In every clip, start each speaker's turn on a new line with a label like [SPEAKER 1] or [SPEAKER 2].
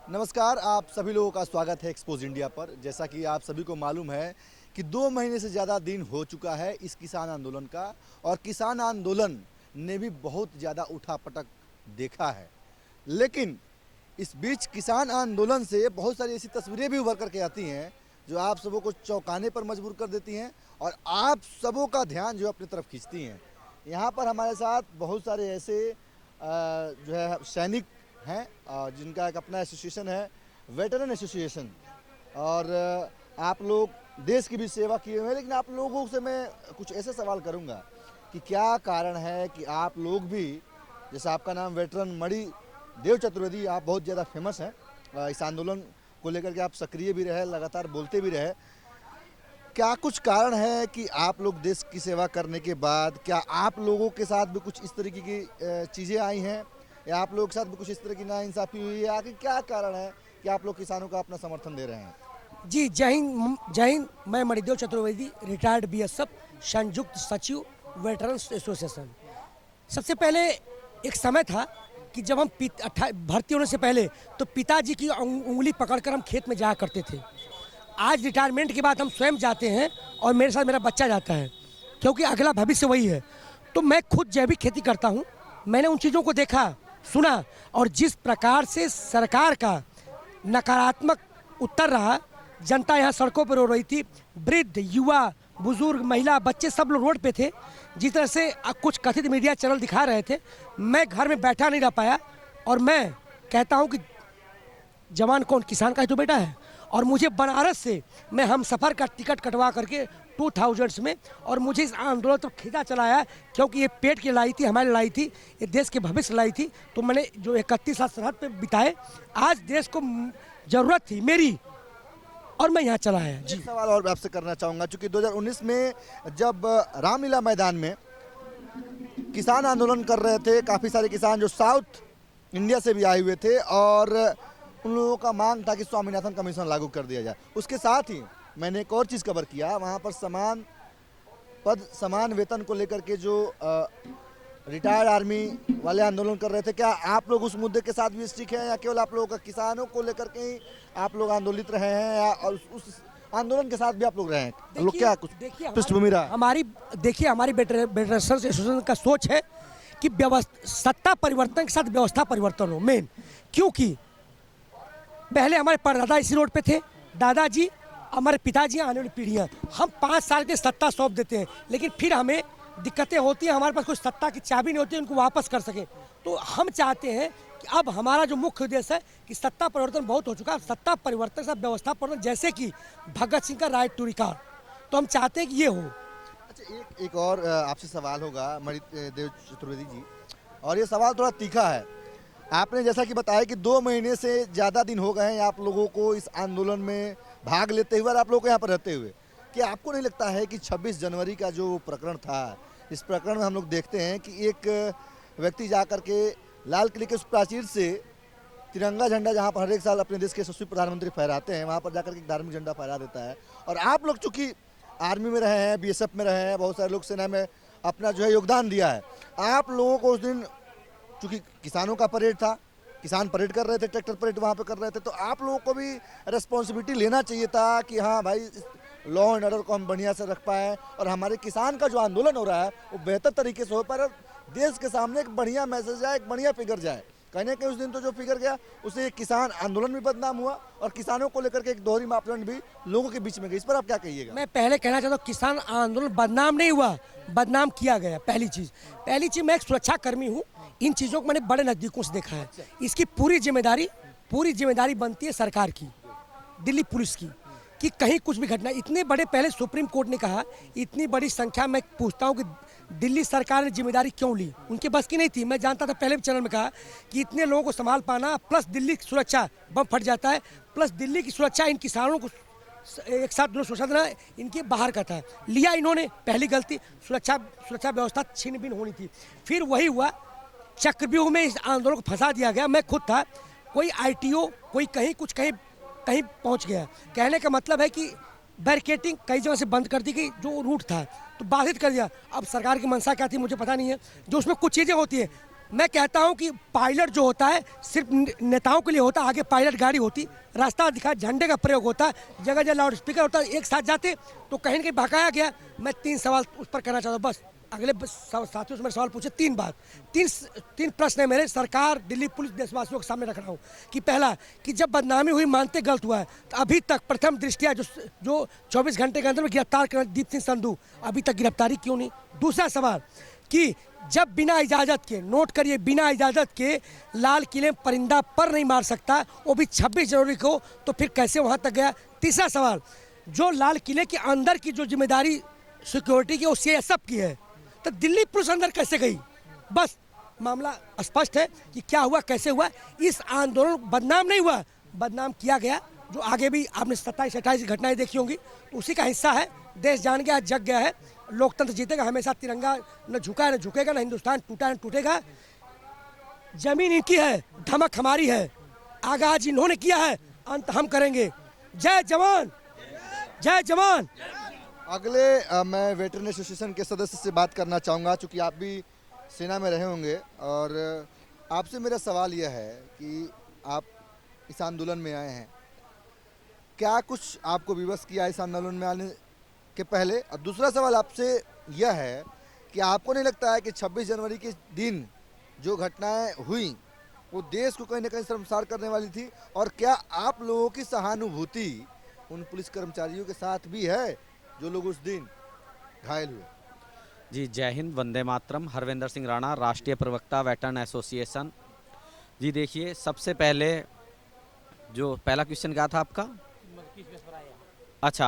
[SPEAKER 1] नमस्कार, आप सभी लोगों का स्वागत है एक्सपोज इंडिया पर। जैसा कि आप सभी को मालूम है कि 2 महीने से ज़्यादा दिन हो चुका है इस किसान आंदोलन का, और किसान आंदोलन ने भी बहुत ज़्यादा उठापटक देखा है। लेकिन इस बीच किसान आंदोलन से बहुत सारी ऐसी तस्वीरें भी उभर करके आती हैं जो आप सबों को चौंकाने पर मजबूर कर देती हैं और आप सबों का ध्यान जो अपनी तरफ खींचती हैं। यहाँ पर हमारे साथ बहुत सारे ऐसे जो है सैनिक हैं जिनका एक अपना एसोसिएशन है, वेटरन एसोसिएशन। और आप लोग देश की भी सेवा किए हुए हैं, लेकिन आप लोगों से मैं कुछ ऐसे सवाल करूंगा कि क्या कारण है कि आप लोग भी, जैसे आपका नाम वेटरन मणि देव चतुर्वेदी, आप बहुत ज़्यादा फेमस हैं इस आंदोलन को लेकर के, आप सक्रिय भी रहे, लगातार बोलते भी रहे। क्या कुछ कारण है कि आप लोग देश की सेवा करने के बाद क्या आप लोगों के साथ भी कुछ इस तरीके की चीज़ें आई हैं, या आप लोगों के साथ भी कुछ इस तरह की नाइंसाफ़ी हुई है? आखिर क्या कारण है कि आप लोग किसानों का अपना समर्थन दे रहे हैं?
[SPEAKER 2] जी, जय हिंद। जय हिंद। मैं मणिदेव चतुर्वेदी, रिटायर्ड बीएसएफ संयुक्त सचिव वेटरन्स एसोसिएशन। सबसे पहले एक समय था कि जब हम भर्ती होने से पहले तो पिताजी की उंगली पकड़कर हम खेत में जाया करते थे। आज रिटायरमेंट के बाद हम स्वयं जाते हैं और मेरे साथ मेरा बच्चा जाता है, क्योंकि अगला भविष्य वही है। तो मैं खुद जैविक खेती करता हूँ। मैंने उन चीज़ों को देखा, सुना, और जिस प्रकार से सरकार का नकारात्मक उत्तर रहा, जनता यहाँ सड़कों पर रो रही थी, वृद्ध, युवा, बुजुर्ग, महिला, बच्चे सब लोग रोड पे थे। जिस तरह से कुछ कथित मीडिया चैनल दिखा रहे थे, मैं घर में बैठा नहीं रह पाया। और मैं कहता हूँ कि जवान कौन, किसान का ही तो बेटा है। और मुझे बनारस से मैं हम सफ़र का टिकट कटवा करके 2000 में, और मुझे इस आंदोलन तो खींचा चलाया, क्योंकि ये पेट की लड़ाई थी, हमारी लड़ाई थी, ये देश के भविष्य लड़ाई थी। तो मैंने जो 31 साल सरहद पे बिताए, आज देश को ज़रूरत थी मेरी, और मैं यहाँ चला आया। जी,
[SPEAKER 1] एक सवाल और आपसे करना चाहूँगा, चूँकि 2019 में जब रामलीला मैदान में किसान आंदोलन कर रहे थे, काफ़ी सारे किसान जो साउथ इंडिया से भी आए हुए थे, और उन लोगों का मांग था कि स्वामीनाथन कमीशन लागू कर दिया जाए। उसके साथ ही मैंने एक और चीज़ कवर किया, वहाँ पर समान पद समान वेतन को लेकर के जो रिटायर्ड आर्मी वाले आंदोलन कर रहे थे, क्या आप लोग उस मुद्दे के साथ भी स्टिक हैं, या केवल आप लोगों का किसानों को लेकर के ही आप लोग आंदोलित रहे हैं, या और उस आंदोलन के साथ भी आप लोग रहे हैं? लोग क्या कुछ पृष्ठभूमि रहा?
[SPEAKER 2] हमारी वेटरन्स एसोसिएशन का सोच है कि सत्ता परिवर्तन के साथ व्यवस्था परिवर्तन हो मेन। क्योंकि पहले हमारे परदादा इसी रोड पे थे, दादाजी, हमारे पिताजी, आने वाली पीढ़ियाँ। हम 5 साल के सत्ता सौंप देते हैं, लेकिन फिर हमें दिक्कतें होती हैं, हमारे पास कोई सत्ता की चाबी नहीं होती उनको वापस कर सके। तो हम चाहते हैं कि अब हमारा जो मुख्य उद्देश्य है कि सत्ता परिवर्तन बहुत हो चुका है, सत्ता परिवर्तन से व्यवस्था परिवर्तन, जैसे कि भगत सिंह का राइट टू रिकॉल, तो हम चाहते हैं कि ये हो।
[SPEAKER 1] अच्छा, एक और आपसे सवाल होगा मणिदेव चतुर्वेदी जी, और ये सवाल थोड़ा तीखा है। आपने जैसा कि बताया कि 2 महीने से ज़्यादा दिन हो गए हैं आप लोगों को इस आंदोलन में भाग लेते हुए और आप लोगों को यहाँ पर रहते हुए। क्या आपको नहीं लगता है कि 26 जनवरी का जो प्रकरण था, इस प्रकरण में हम लोग देखते हैं कि एक व्यक्ति जा कर के लाल किले के उस प्राचीर से तिरंगा झंडा, जहाँ पर हर एक साल अपने देश के यशस्वी प्रधानमंत्री फहराते हैं, वहाँ पर जाकर के एक धार्मिक झंडा फहरा देता है। और आप लोग चूँकि आर्मी में रहे हैं, बीएसएफ में रहे हैं, बहुत सारे लोग सेना में अपना जो है योगदान दिया है, आप लोगों को उस दिन, चूँकि किसानों का परेड था, किसान परेड कर रहे थे, ट्रैक्टर परेड वहाँ पे कर रहे थे, तो आप लोगों को भी रिस्पॉन्सिबिलिटी लेना चाहिए था कि हाँ भाई, लॉ एंड ऑर्डर को हम बढ़िया से रख पाएँ, और हमारे किसान का जो आंदोलन हो रहा है वो बेहतर तरीके से हो पाए, और देश के सामने एक बढ़िया मैसेज जाए, एक बढ़िया फिगर जाए। कहने के उस दिन तो जो फिगर गया, उससे किसान आंदोलन भी बदनाम हुआ, और किसानों को लेकर के एक दोहरी मापदंड भी लोगों के बीच में गई। इस पर आप क्या कहिएगा?
[SPEAKER 2] मैं पहले कहना चाहता हूँ, किसान आंदोलन बदनाम नहीं हुआ, बदनाम किया गया। पहली चीज़ मैं एक सुरक्षाकर्मी हूँ, इन चीज़ों को मैंने बड़े नज़दीकों से देखा है। इसकी पूरी जिम्मेदारी बनती है सरकार की, दिल्ली पुलिस की, कि कहीं कुछ भी घटना, इतने बड़े, पहले सुप्रीम कोर्ट ने कहा, इतनी बड़ी संख्या में पूछता हूँ कि दिल्ली सरकार ने जिम्मेदारी क्यों ली? उनके बस की नहीं थी। मैं जानता था, पहले भी चैनल में कहा कि इतने लोगों को संभाल पाना, प्लस दिल्ली की सुरक्षा, बम फट जाता है, प्लस दिल्ली की सुरक्षा, इन किसानों को एक साथ दोनों सुरक्षा देना इनके बाहर का था। लिया इन्होंने, पहली गलती, सुरक्षा व्यवस्था छिन्न भिन्न होनी थी। फिर वही हुआ, चक्रव्यूह में इस आंदोलन को फंसा दिया गया। मैं खुद था, कोई आईटीओ, कोई कहीं कुछ कहीं पहुंच गया। कहने का मतलब है कि बैरिकेटिंग कई जगह से बंद कर दी गई, जो रूट था तो बाधित कर दिया। अब सरकार की मंशा क्या थी मुझे पता नहीं है। जो उसमें कुछ चीज़ें होती हैं, मैं कहता हूं कि पायलट जो होता है सिर्फ नेताओं के लिए होता है, आगे पायलट गाड़ी होती, रास्ता दिखा, झंडे का प्रयोग होता है, जगह जगह लाउड स्पीकर होता है, एक साथ जाते तो कहीं न कहीं भगाया गया। मैं 3 सवाल उस पर करना चाहता हूँ, बस अगले साथियों से मेरे सवाल पूछे 3 बात, तीन प्रश्न है मेरे, सरकार, दिल्ली पुलिस, देशवासियों के सामने रख रहा हूँ कि पहला कि जब बदनामी हुई मानते गलत हुआ है, तो अभी तक प्रथम दृष्टिया जो 24 घंटे के अंदर में गिरफ्तार कर दीप सिंह संधू, अभी तक गिरफ्तारी क्यों नहीं? दूसरा सवाल कि जब बिना इजाज़त के, नोट करिए, बिना इजाज़त के लाल किले परिंदा पर नहीं मार सकता, वो भी 26 जनवरी को, तो फिर कैसे वहाँ तक गया? तीसरा सवाल, जो लाल किले के अंदर की जो जिम्मेदारी सिक्योरिटी की वो सीएसएफ की है, तो दिल्ली पुलिस अंदर कैसे गई? बस मामला स्पष्ट है कि क्या हुआ, कैसे हुआ। इस आंदोलन बदनाम नहीं हुआ, बदनाम किया गया, जो आगे भी आपने 27-28 घटनाएं देखी होंगी, उसी का हिस्सा है। देश जान गया, जग गया है, लोकतंत्र जीतेगा हमेशा, तिरंगा न झुका है न झुकेगा, न हिंदुस्तान टूटा है न टूटेगा। जमीन इनकी है, धमक हमारी है, आगाज इन्होंने किया है, अंत हम करेंगे। जय जवान, जय जवान।
[SPEAKER 1] अगले मैं वेटरन एसोसिएशन के सदस्य से बात करना चाहूँगा, चूँकि आप भी सेना में रहे होंगे, और आपसे मेरा सवाल यह है कि आप इस आंदोलन में आए हैं, क्या कुछ आपको विवश किया इस आंदोलन में आने के पहले? और दूसरा सवाल आपसे यह है कि आपको नहीं लगता है कि 26 जनवरी के दिन जो घटनाएं हुई वो देश को कहीं ना कहीं शर्मसार करने वाली थी? और क्या आप लोगों की सहानुभूति उन पुलिस कर्मचारियों के साथ भी है जो लोग उस दिन घायल हुए?
[SPEAKER 3] जी, जय हिंद, वंदे मातरम। हरविंदर सिंह राणा, राष्ट्रीय प्रवक्ता, वेटरन एसोसिएशन। जी देखिए, सबसे पहले जो पहला क्वेश्चन क्या था आपका? अच्छा,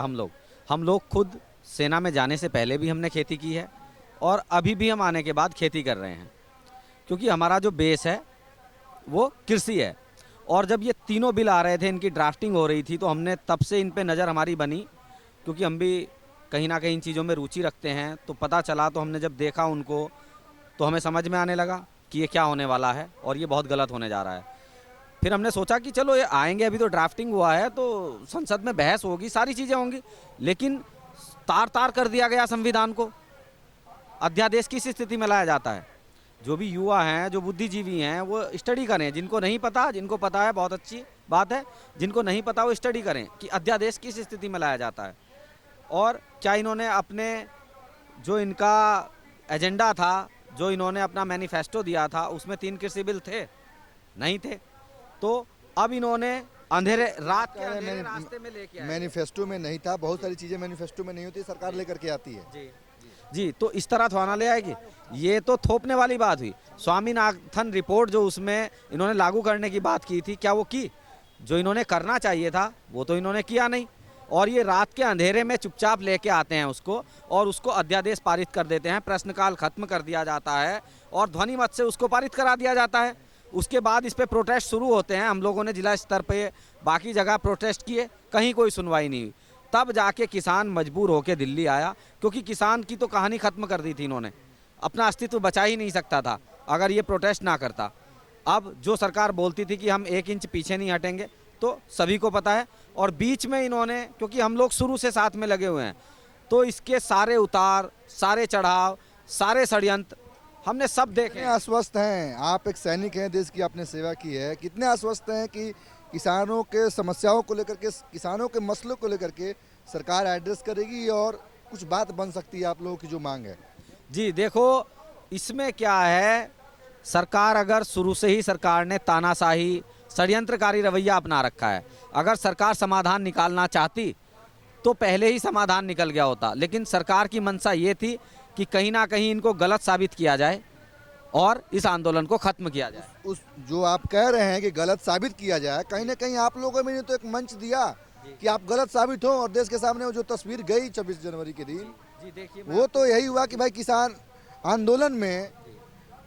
[SPEAKER 3] हम लोग खुद सेना में जाने से पहले भी हमने खेती की है, और अभी भी हम आने के बाद खेती कर रहे हैं, क्योंकि हमारा जो बेस है वो कृषि है। और जब ये तीनों बिल आ रहे थे, इनकी ड्राफ्टिंग हो रही थी, तो हमने तब से इन पे नज़र हमारी बनी, क्योंकि हम भी कहीं ना कहीं इन चीज़ों में रुचि रखते हैं। तो पता चला, तो हमने जब देखा उनको, तो हमें समझ में आने लगा कि ये क्या होने वाला है और ये बहुत गलत होने जा रहा है। फिर हमने सोचा कि चलो ये आएंगे, अभी तो ड्राफ्टिंग हुआ है, तो संसद में बहस होगी, सारी चीज़ें होंगी, लेकिन तार तार कर दिया गया संविधान को। अध्यादेश किस स्थिति में लाया जाता है? जो भी युवा हैं, जो बुद्धिजीवी हैं, वो स्टडी करें। जिनको नहीं पता, जिनको पता है बहुत अच्छी बात है, जिनको नहीं पता वो स्टडी करें कि अध्यादेश किस स्थिति में लाया जाता है, और क्या इन्होंने अपने जो इनका एजेंडा था, जो इन्होंने अपना मैनिफेस्टो दिया था, उसमें 3 कृषि बिल थे? नहीं थे। तो अब इन्होंने अंधेरे रात के अंधेरे रास्ते में लेके आए।
[SPEAKER 1] मैनिफेस्टो में नहीं था, बहुत सारी चीज़ें मैनिफेस्टो में नहीं होती, सरकार लेकर के आती है।
[SPEAKER 3] जी, तो इस तरह थोड़ा ले आएगी, ये तो थोपने वाली बात हुई। स्वामीनाथन रिपोर्ट जो उसमें इन्होंने लागू करने की बात की थी, क्या वो की? जो इन्होंने करना चाहिए था वो तो इन्होंने किया नहीं, और ये रात के अंधेरे में चुपचाप लेके आते हैं उसको, और उसको अध्यादेश पारित कर देते हैं, प्रश्नकाल खत्म कर दिया जाता है, और ध्वनि मत से उसको पारित करा दिया जाता है। उसके बाद इस पे प्रोटेस्ट शुरू होते हैं। हम लोगों ने जिला स्तर पे बाकी जगह प्रोटेस्ट किए, कहीं कोई सुनवाई नहीं हुई। तब जाके किसान मजबूर होकर दिल्ली आया, क्योंकि किसान की तो कहानी खत्म कर दी थी इन्होंने, अपना अस्तित्व बचा ही नहीं सकता था अगर ये प्रोटेस्ट ना करता। अब जो सरकार बोलती थी कि हम 1 इंच पीछे नहीं हटेंगे, तो सभी को पता है। और बीच में इन्होंने, क्योंकि हम लोग शुरू से साथ में लगे हुए हैं, तो इसके सारे उतार, सारे चढ़ाव, सारे षड्यंत्र हमने सब देखे।
[SPEAKER 1] कितने आश्वस्त हैं आप? एक सैनिक हैं, देश की आपने सेवा की है, कितने आश्वस्त हैं कि किसानों के समस्याओं को लेकर के, किसानों के मसलों को लेकर के सरकार एड्रेस करेगी और कुछ बात बन सकती है आप लोगों की जो मांग है?
[SPEAKER 3] जी देखो, इसमें क्या है, सरकार अगर शुरू से ही सरकार ने तानाशाही षड्यंत्रकारी रवैया अपना रखा है। अगर सरकार समाधान निकालना चाहती तो पहले ही समाधान निकल गया होता, लेकिन सरकार की मंशा ये थी कि कहीं ना कहीं इनको गलत साबित किया जाए और इस आंदोलन को खत्म किया जाए।
[SPEAKER 1] उस जो आप कह रहे हैं कि गलत साबित किया जाए, कहीं ना कहीं आप लोगों में तो एक मंच दिया कि आप गलत साबित हो, और देश के सामने वो जो तस्वीर गई 26 जनवरी के दिन,
[SPEAKER 3] जी देखिए,
[SPEAKER 1] वो तो यही हुआ कि भाई किसान आंदोलन में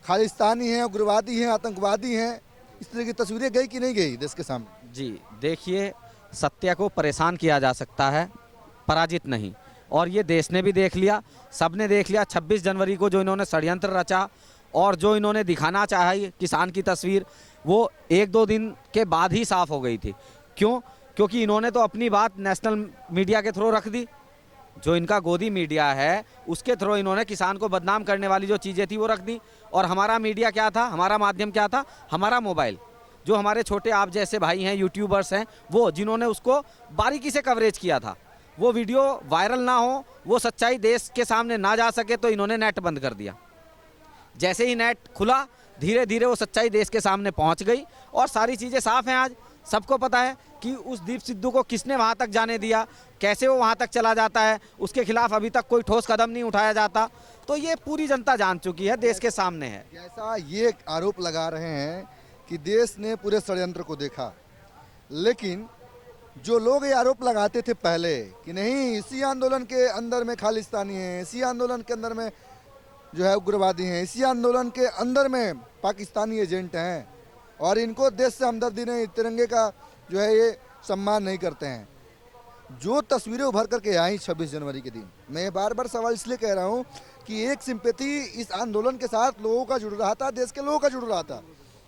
[SPEAKER 1] खालिस्तानी हैं, उग्रवादी हैं, आतंकवादी हैं, इस तरह की तस्वीरें गई कि नहीं गई देश के सामने?
[SPEAKER 3] जी देखिए, सत्य को परेशान किया जा सकता है, पराजित नहीं। और ये देश ने भी देख लिया, सबने देख लिया। 26 जनवरी को जो इन्होंने षड्यंत्र रचा और जो इन्होंने दिखाना चाहा किसान की तस्वीर, वो 1-2 दिन के बाद ही साफ हो गई थी। क्यों? क्योंकि इन्होंने तो अपनी बात नेशनल मीडिया के थ्रू रख दी, जो इनका गोदी मीडिया है उसके थ्रू इन्होंने किसान को बदनाम करने वाली जो चीज़ें थी वो रख दी। और हमारा मीडिया क्या था, हमारा माध्यम क्या था, हमारा मोबाइल। जो हमारे छोटे आप जैसे भाई हैं, यूट्यूबर्स हैं, वो जिन्होंने उसको बारीकी से कवरेज किया था, वो वीडियो वायरल ना हो, वो सच्चाई देश के सामने ना जा सके, तो इन्होंने नेट बंद कर दिया। जैसे ही नेट खुला, धीरे धीरे वो सच्चाई देश के सामने पहुंच गई और सारी चीज़ें साफ हैं। आज सबको पता है कि उस दीप सिद्धू को किसने वहां तक जाने दिया, कैसे वो वहां तक चला जाता है, उसके खिलाफ अभी तक कोई ठोस कदम नहीं उठाया जाता। तो ये पूरी जनता जान चुकी है, देश के सामने है।
[SPEAKER 1] जैसा ये आरोप लगा रहे हैं कि देश ने पूरे षड्यंत्र को देखा, लेकिन जो लोग ये आरोप लगाते थे पहले कि नहीं इसी आंदोलन के अंदर में खालिस्तानी हैं, इसी आंदोलन के अंदर में जो है उग्रवादी हैं, इसी आंदोलन के अंदर में पाकिस्तानी एजेंट हैं और इनको देश से हमदर्दी नहीं, तिरंगे का जो है ये सम्मान नहीं करते हैं, जो तस्वीरें उभर करके आई 26 जनवरी के दिन, मैं बार बार सवाल इसलिए कह रहा हूँ कि एक सिंपैथी इस आंदोलन के साथ लोगों का जुड़ रहा था, देश के लोगों का जुड़ रहा था,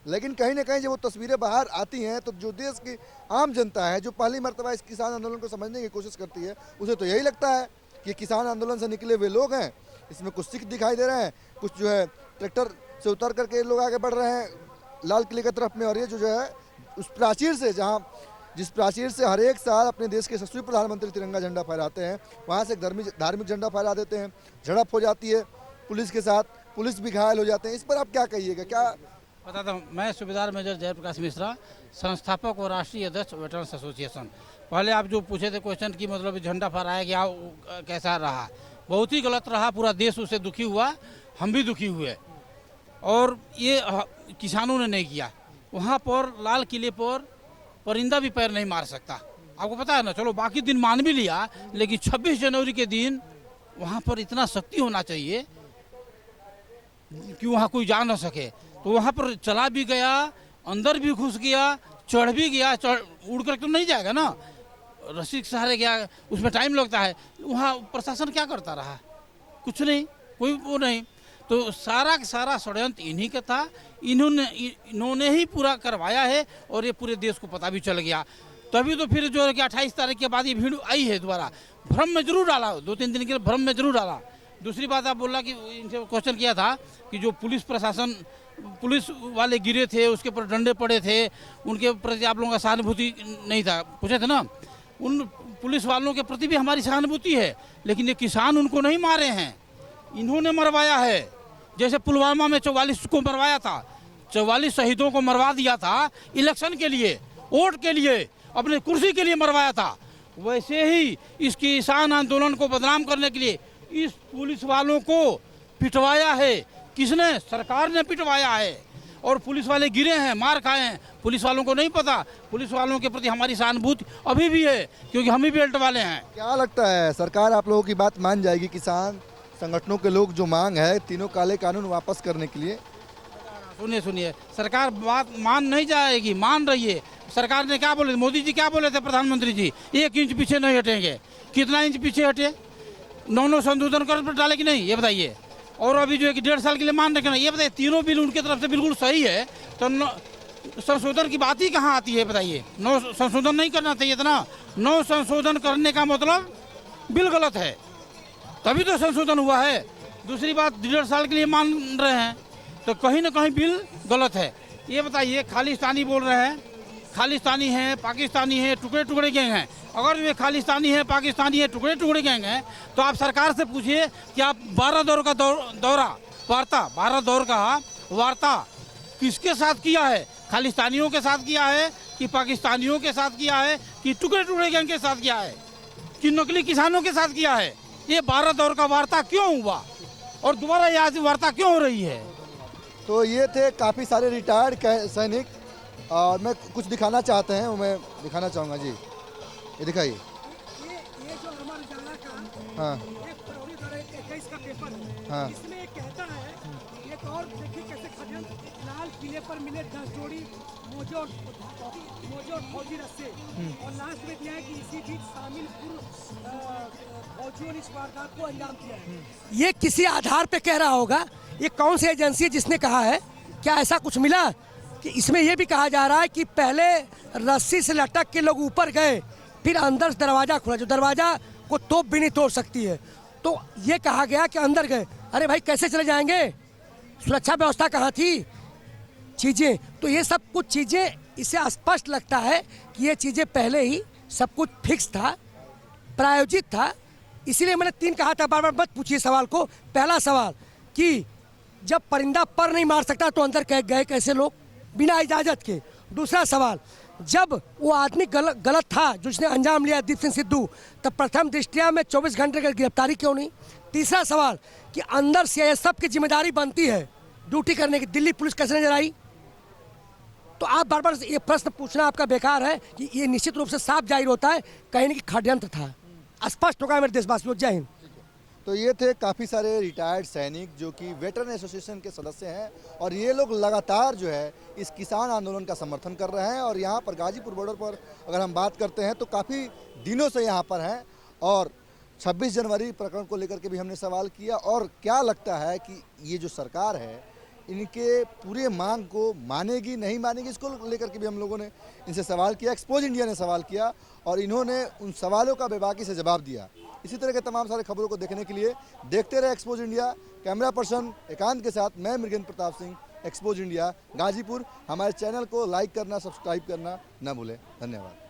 [SPEAKER 1] लेकिन कहीं ना कहीं जब वो तस्वीरें बाहर आती हैं तो जो देश की आम जनता है, जो पहली मर्तबा इस किसान आंदोलन को समझने की कोशिश करती है, उसे तो यही लगता है कि किसान आंदोलन से निकले हुए लोग हैं, इसमें कुछ सिख दिखाई दे रहे हैं, कुछ जो है ट्रैक्टर से उतर करके लोग आगे बढ़ रहे हैं लाल किले की तरफ में, और ये जो है उस प्राचीर से, जहाँ जिस प्राचीर से हर एक साल अपने देश के यशस्वी प्रधानमंत्री तिरंगा झंडा फहराते हैं, वहाँ से धार्मिक झंडा फहरा देते हैं, झड़प हो जाती है पुलिस के साथ, पुलिस भी घायल हो जाते हैं। इस पर आप क्या कहिएगा? क्या
[SPEAKER 4] बताता हूँ, मैं सूबेदार मेजर जयप्रकाश मिश्रा, संस्थापक और राष्ट्रीय अध्यक्ष वेटरन्स एसोसिएशन। पहले आप जो पूछे थे क्वेश्चन की मतलब झंडा फहराया गया कैसा रहा, बहुत ही गलत रहा, पूरा देश उससे दुखी हुआ, हम भी दुखी हुए, और ये किसानों ने नहीं किया। वहाँ पर लाल किले पर परिंदा भी पैर नहीं मार सकता, आपको पता है ना। चलो बाकी दिन मान भी लिया, लेकिन 26 जनवरी के दिन वहाँ पर इतना शक्ति होना चाहिए कि वहाँ कोई जा ना सके। तो वहाँ पर चला भी गया, अंदर भी घुस गया, चढ़ भी गया, उड़ कर तो नहीं जाएगा ना, रस्सी के सहारे गया, उसमें टाइम लगता है। वहाँ प्रशासन क्या करता रहा? कुछ नहीं, कोई वो नहीं। तो सारा का सारा षड्यंत्र इन्हीं का था, इन्होंने ही पूरा करवाया है, और ये पूरे देश को पता भी चल गया। तभी तो फिर जो है कि 28 तारीख के बाद ये भीड़ आई है दोबारा, भ्रम में जरूर डाला, 2-3 दिन के लिए भ्रम में जरूर डाला। दूसरी बात आप बोला कि इनसे क्वेश्चन किया था कि जो पुलिस प्रशासन, पुलिस वाले गिरे थे, उसके ऊपर डंडे पड़े थे, उनके प्रति आप लोगों का सहानुभूति नहीं था, पूछे थे ना। उन पुलिस वालों के प्रति भी हमारी सहानुभूति है, लेकिन ये किसान उनको नहीं मारे हैं, इन्होंने मरवाया है। जैसे पुलवामा में 44 को मरवाया था, 44 शहीदों को मरवा दिया था इलेक्शन के लिए, वोट के लिए, अपने कुर्सी के लिए मरवाया था। वैसे ही इस किसान आंदोलन को बदनाम करने के लिए इस पुलिस वालों को पिटवाया है। किसने? सरकार ने पिटवाया है, और पुलिस वाले गिरे हैं, मार खाए हैं। पुलिस वालों को नहीं पता, पुलिस वालों के प्रति हमारी सहानुभूति अभी भी है, क्योंकि हम ही बेल्ट वाले हैं।
[SPEAKER 1] क्या लगता है सरकार आप लोगों की बात मान जाएगी? किसान संगठनों के लोग जो मांग है तीनों काले कानून वापस करने के लिए,
[SPEAKER 4] सुनिए, सरकार बात मान नहीं जाएगी, मान रही है। सरकार ने क्या बोले, मोदी जी क्या बोले थे, प्रधानमंत्री जी 1 इंच पीछे नहीं हटेंगे। कितना इंच पीछे हटे? 9 संशोधन कर डाले कि नहीं, ये बताइए। और अभी जो है कि 1.5 साल के लिए मान रखे ना, ये बताइए। तीनों बिल उनकी तरफ से बिल्कुल सही है, तो संशोधन की बात ही कहाँ आती है बताइए। 9 संशोधन नहीं करना चाहिए था ना। 9 संशोधन करने का मतलब बिल गलत है, तभी तो संशोधन हुआ है। दूसरी बात, 1.5 साल के लिए मान रहे हैं, तो कहीं ना कहीं बिल गलत है। ये बताइए, खालिस्तानी बोल रहे हैं, खालिस्तानी है, पाकिस्तानी है, टुकड़े टुकड़े गैंग हैं। अगर वे खालिस्तानी है, पाकिस्तानी है, टुकड़े टुकड़े गैंग हैं, तो आप सरकार से पूछिए कि आप 12 दौर का वार्ता 12 दौर का वार्ता किसके साथ किया है? खालिस्तानियों के साथ किया है कि पाकिस्तानियों के साथ किया है कि टुकड़े टुकड़े गैंग के साथ किया है कि नकली किसानों के साथ किया है? ये 12 दौर का वार्ता क्यों हुआ और दोबारा ये आज वार्ता क्यों हो रही है?
[SPEAKER 1] तो ये थे काफ़ी सारे रिटायर्ड सैनिक, और मैं कुछ दिखाना चाहते हैं, वो मैं दिखाना चाहूँगा जी। ये दिखाइए।
[SPEAKER 2] ये जो अमर उजाला का
[SPEAKER 1] हाँ
[SPEAKER 2] एक फरवरी 2021 का पेपर है,
[SPEAKER 1] हाँ
[SPEAKER 2] इसमें कहता है, एक और देखिए कैसे षड्यंत्र, लाल किले पर मिले 10 जोड़ी मोजे और फौजी रस्से, और लास्ट में दिया है कि इसी बीच शामिल फौजियों ने इस वारदात को अंजाम दिया है। ये किसी आधार पे कह रहा होगा, ये कौन सी एजेंसी है जिसने कहा है? क्या ऐसा कुछ मिला कि इसमें यह भी कहा जा रहा है कि पहले रस्सी से लटक के लोग ऊपर गए, फिर अंदर से दरवाज़ा खुला, जो दरवाज़ा आपको तोप भी नहीं तोड़ सकती है। तो ये कहा गया कि अंदर गए, अरे भाई कैसे चले जाएंगे, सुरक्षा व्यवस्था कहाँ थी, चीज़ें। तो ये सब कुछ चीज़ें इसे स्पष्ट लगता है कि ये चीज़ें पहले ही सब कुछ फिक्स था, प्रायोजित था। इसीलिए मैंने 3 कहा था, बार बार मत पूछिए सवाल को। पहला सवाल कि जब परिंदा पर नहीं मार सकता तो अंदर गए कैसे लोग बिना इजाज़त के। दूसरा सवाल, जब वो आदमी गलत था जिसने अंजाम लिया दीप सिंह सिद्धू, तब प्रथम दृष्टया में 24 घंटे की गिरफ्तारी क्यों नहीं। तीसरा सवाल कि अंदर सीआईएसएफ की जिम्मेदारी बनती है ड्यूटी करने की, दिल्ली पुलिस कैसे नजर आई। तो आप बार बार ये प्रश्न पूछना आपका बेकार है कि ये निश्चित रूप से साफ जाहिर होता है कहीं न कहीं षड्यंत्र था। स्पष्ट होगा मेरे देशवासियों। जय हिंद।
[SPEAKER 1] तो ये थे काफ़ी सारे रिटायर्ड सैनिक जो कि वेटरन एसोसिएशन के सदस्य हैं और ये लोग लगातार जो है इस किसान आंदोलन का समर्थन कर रहे हैं। और यहाँ पर गाजीपुर बॉर्डर पर अगर हम बात करते हैं तो काफ़ी दिनों से यहाँ पर हैं। और 26 जनवरी प्रकरण को लेकर के भी हमने सवाल किया और क्या लगता है कि ये जो सरकार है इनके पूरे मांग को मानेगी नहीं मानेगी, इसको लेकर के भी हम लोगों ने इनसे सवाल किया। एक्सपोज इंडिया ने सवाल किया और इन्होंने उन सवालों का बेबाकी से जवाब दिया। इसी तरह के तमाम सारे खबरों को देखने के लिए देखते रहे एक्सपोज इंडिया। कैमरा पर्सन एकांत के साथ मैं मृगेंद्र प्रताप सिंह, एक्सपोज इंडिया गाजीपुर। हमारे चैनल को लाइक करना, सब्सक्राइब करना न भूलें। धन्यवाद।